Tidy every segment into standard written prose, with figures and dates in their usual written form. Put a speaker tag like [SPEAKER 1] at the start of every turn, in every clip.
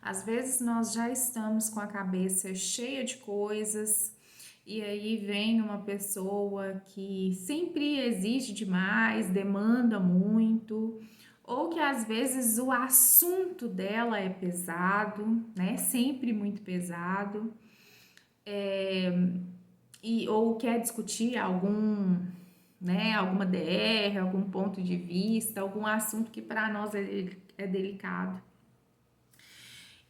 [SPEAKER 1] Às vezes nós já estamos com a cabeça cheia de coisas e aí vem uma pessoa que sempre exige demais, demanda muito, ou que às vezes o assunto dela é pesado, né? Sempre muito pesado, ou quer discutir alguma DR, algum ponto de vista, algum assunto que para nós é delicado.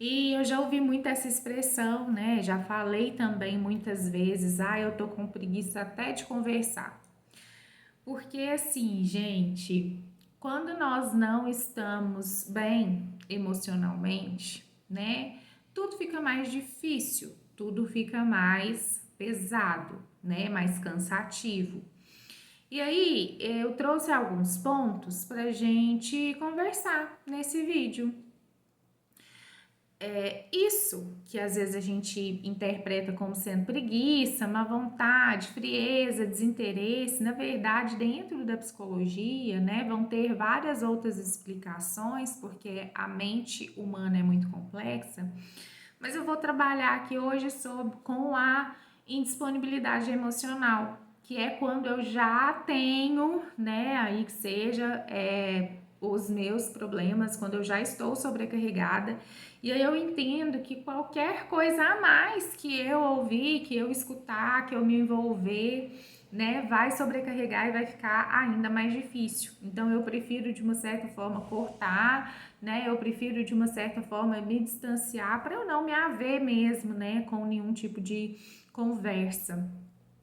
[SPEAKER 1] E eu já ouvi muito essa expressão, né? Já falei também muitas vezes, eu tô com preguiça até de conversar. Porque assim, gente, quando nós não estamos bem emocionalmente, né? Tudo fica mais difícil, tudo fica mais pesado, né? Mais cansativo. E aí, eu trouxe alguns pontos pra gente conversar nesse vídeo. Isso que às vezes a gente interpreta como sendo preguiça, má vontade, frieza, desinteresse, na verdade, dentro da psicologia, né, vão ter várias outras explicações, porque a mente humana é muito complexa, mas eu vou trabalhar aqui hoje com a indisponibilidade emocional, que é quando eu já tenho, né, aí que seja, os meus problemas, quando eu já estou sobrecarregada, e aí eu entendo que qualquer coisa a mais que eu ouvir, que eu escutar, que eu me envolver, né, vai sobrecarregar e vai ficar ainda mais difícil. Então eu prefiro de uma certa forma cortar, né? Eu prefiro de uma certa forma me distanciar para eu não me haver mesmo, né, com nenhum tipo de conversa.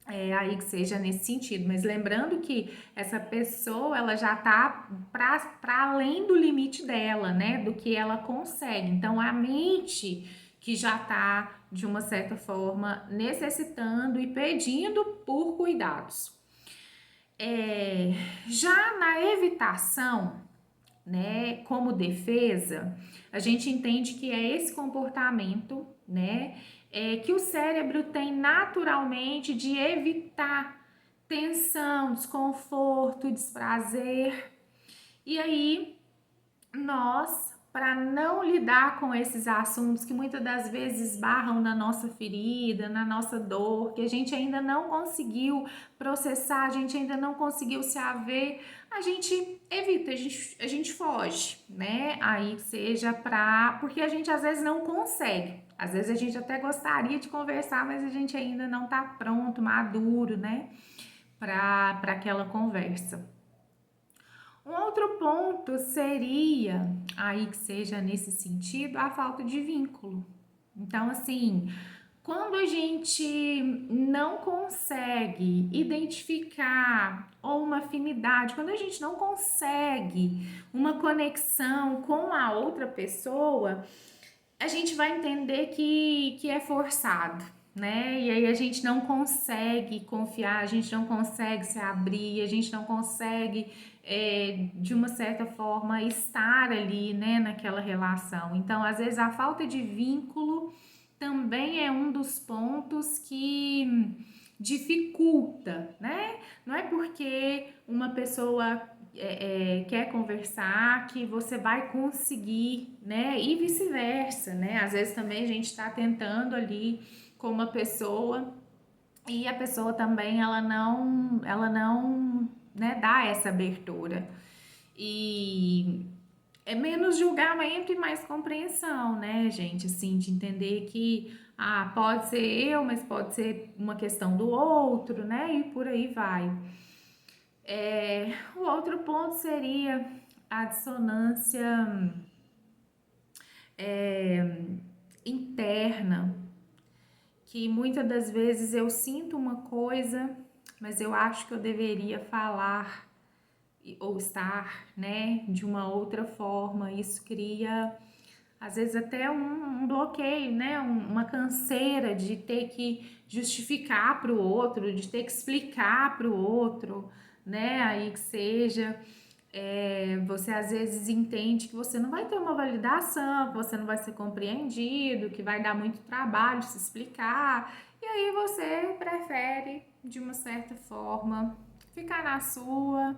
[SPEAKER 1] Aí que seja nesse sentido, mas lembrando que essa pessoa ela já tá para além do limite dela, né? Do que ela consegue. Então a mente que já tá de uma certa forma necessitando e pedindo por cuidados. Já na evitação, né, como defesa, a gente entende que é esse comportamento, né, que o cérebro tem naturalmente de evitar tensão, desconforto, desprazer. E aí, nós, para não lidar com esses assuntos que muitas das vezes barram na nossa ferida, na nossa dor, que a gente ainda não conseguiu processar, a gente ainda não conseguiu se haver, a gente evita, a gente foge, né? Aí seja porque a gente às vezes não consegue. Às vezes a gente até gostaria de conversar, mas a gente ainda não tá pronto, maduro, né? Para aquela conversa. Um outro ponto seria, aí que seja nesse sentido, a falta de vínculo. Então, assim, quando a gente não consegue identificar ou uma afinidade, quando a gente não consegue uma conexão com a outra pessoa, a gente vai entender que é forçado, né? E aí a gente não consegue confiar, a gente não consegue se abrir, a gente não consegue, de uma certa forma, estar ali, né, naquela relação. Então, às vezes, a falta de vínculo também é um dos pontos que dificulta, né? Não é porque uma pessoa quer conversar que você vai conseguir, né? E vice-versa, né? Às vezes também a gente está tentando ali com uma pessoa e a pessoa também ela não, né, dá essa abertura. E é menos julgamento e mais compreensão, né, gente? Assim, de entender que pode ser eu, mas pode ser uma questão do outro, né? E por aí vai. O outro ponto seria a dissonância interna, que muitas das vezes eu sinto uma coisa, mas eu acho que eu deveria falar ou estar, né, de uma outra forma. Isso cria às vezes até um bloqueio, né? Uma canseira de ter que justificar para o outro, de ter que explicar para o outro, né? Aí que seja, você às vezes entende que você não vai ter uma validação, que você não vai ser compreendido, que vai dar muito trabalho se explicar, e aí você prefere, de uma certa forma, ficar na sua,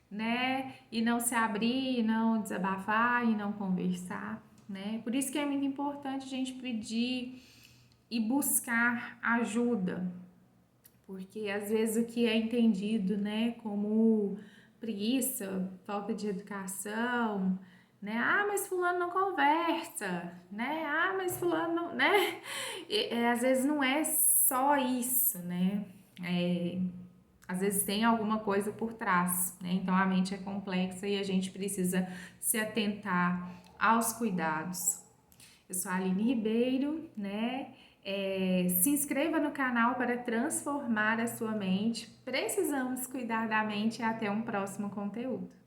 [SPEAKER 1] né? E não se abrir, e não desabafar, e não conversar. né? Por isso que é muito importante a gente pedir e buscar ajuda, porque às vezes o que é entendido, né, como preguiça, falta de educação, né? Ah, mas fulano não conversa, né? Ah, mas fulano não, né? Às vezes não é só isso, né? Às vezes tem alguma coisa por trás, né? Então a mente é complexa e a gente precisa se atentar aos cuidados. Eu sou a Aline Ribeiro, né? Se inscreva no canal para transformar a sua mente. Precisamos cuidar da mente e até um próximo conteúdo.